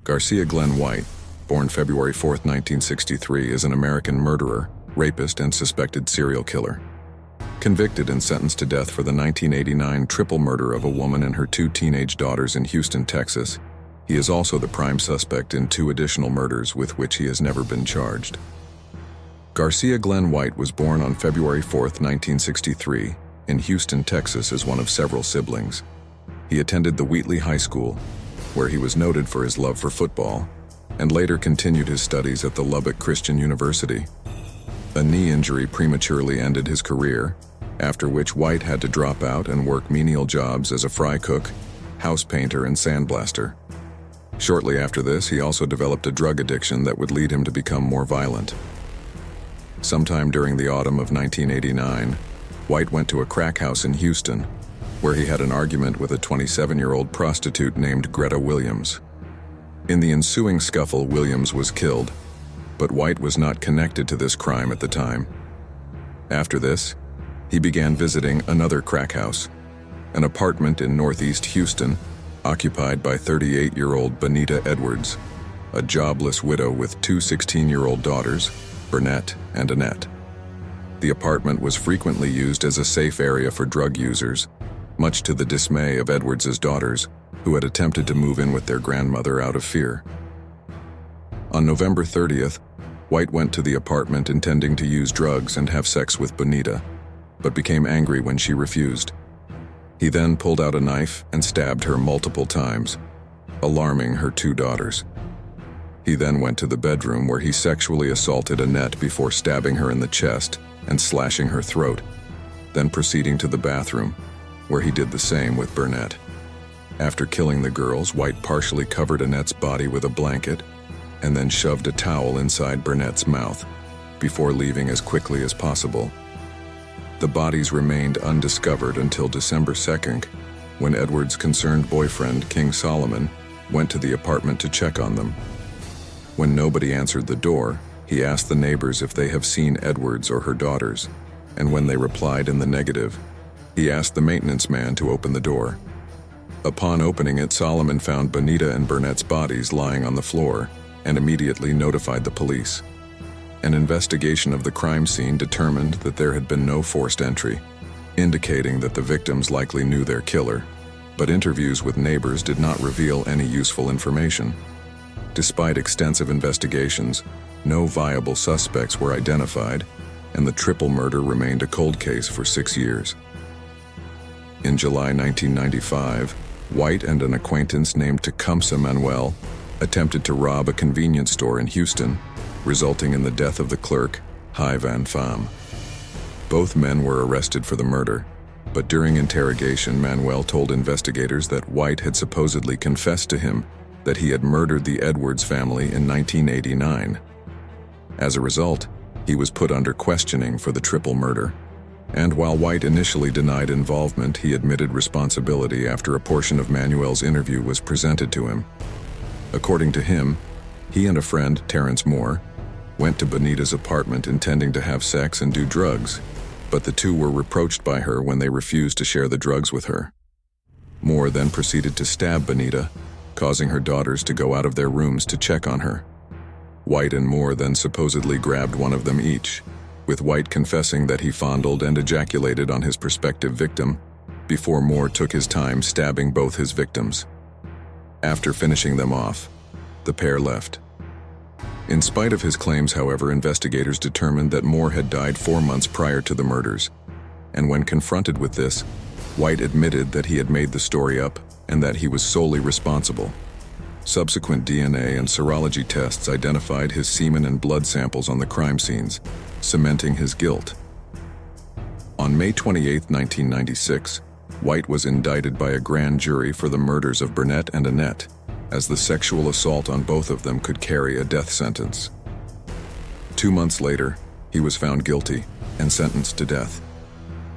Garcia Glen White, born February 4, 1963, is an American murderer, rapist, and suspected serial killer. Convicted and sentenced to death for the 1989 triple murder of a woman and her two teenage daughters in Houston, Texas, he is also the prime suspect in two additional murders with which he has never been charged. Garcia Glen White was born on February 4, 1963, in Houston, Texas, as one of several siblings. He attended the Wheatley High School, where he was noted for his love for football, and later continued his studies at the Lubbock Christian University. A knee injury prematurely ended his career, after which White had to drop out and work menial jobs as a fry cook, house painter, and sandblaster. Shortly after this, he also developed a drug addiction that would lead him to become more violent. Sometime during the autumn of 1989, White went to a crack house in Houston, where he had an argument with a 27-year-old prostitute named Greta Williams. In the ensuing scuffle, Williams was killed, but White was not connected to this crime at the time. After this, he began visiting another crack house, an apartment in northeast Houston, occupied by 38-year-old Bonita Edwards, a jobless widow with two 16-year-old daughters, Burnett and Annette. The apartment was frequently used as a safe area for drug users, much to the dismay of Edwards's daughters, who had attempted to move in with their grandmother out of fear. On November 30th, White went to the apartment intending to use drugs and have sex with Bonita, but became angry when she refused. He then pulled out a knife and stabbed her multiple times, alarming her two daughters. He then went to the bedroom where he sexually assaulted Annette before stabbing her in the chest and slashing her throat, then proceeding to the bathroom, where he did the same with Burnett. After killing the girls, White partially covered Annette's body with a blanket and then shoved a towel inside Burnett's mouth before leaving as quickly as possible. The bodies remained undiscovered until December 2nd, when Edwards' concerned boyfriend, King Solomon, went to the apartment to check on them. When nobody answered the door, he asked the neighbors if they have seen Edwards or her daughters, and when they replied in the negative, he asked the maintenance man to open the door. Upon opening it, Solomon found Bonita and Burnett's bodies lying on the floor and immediately notified the police. An investigation of the crime scene determined that there had been no forced entry, indicating that the victims likely knew their killer, but interviews with neighbors did not reveal any useful information. Despite extensive investigations, no viable suspects were identified, and the triple murder remained a cold case for 6 years. In July 1995, White and an acquaintance named Tecumseh Manuel attempted to rob a convenience store in Houston, resulting in the death of the clerk, Hy Van Pham. Both men were arrested for the murder, but during interrogation, Manuel told investigators that White had supposedly confessed to him that he had murdered the Edwards family in 1989. As a result, he was put under questioning for the triple murder. And while White initially denied involvement, he admitted responsibility after a portion of Manuel's interview was presented to him. According to him, he and a friend, Terrence Moore, went to Bonita's apartment intending to have sex and do drugs, but the two were reproached by her when they refused to share the drugs with her. Moore then proceeded to stab Bonita, causing her daughters to go out of their rooms to check on her. White and Moore then supposedly grabbed one of them each, with White confessing that he fondled and ejaculated on his prospective victim, before Moore took his time stabbing both his victims. After finishing them off, the pair left. In spite of his claims, however, investigators determined that Moore had died 4 months prior to the murders, and when confronted with this, White admitted that he had made the story up and that he was solely responsible. Subsequent DNA and serology tests identified his semen and blood samples on the crime scenes, cementing his guilt. On May 28, 1996, White was indicted by a grand jury for the murders of Burnett and Annette, as the sexual assault on both of them could carry a death sentence. 2 months later, he was found guilty and sentenced to death.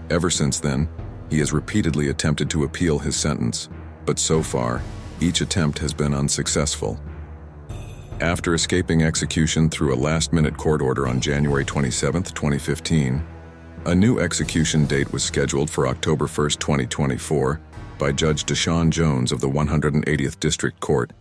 Ever since then, he has repeatedly attempted to appeal his sentence, but so far, each attempt has been unsuccessful. After escaping execution through a last-minute court order on January 27, 2015, a new execution date was scheduled for October 1, 2024, by Judge Deshaun Jones of the 180th District Court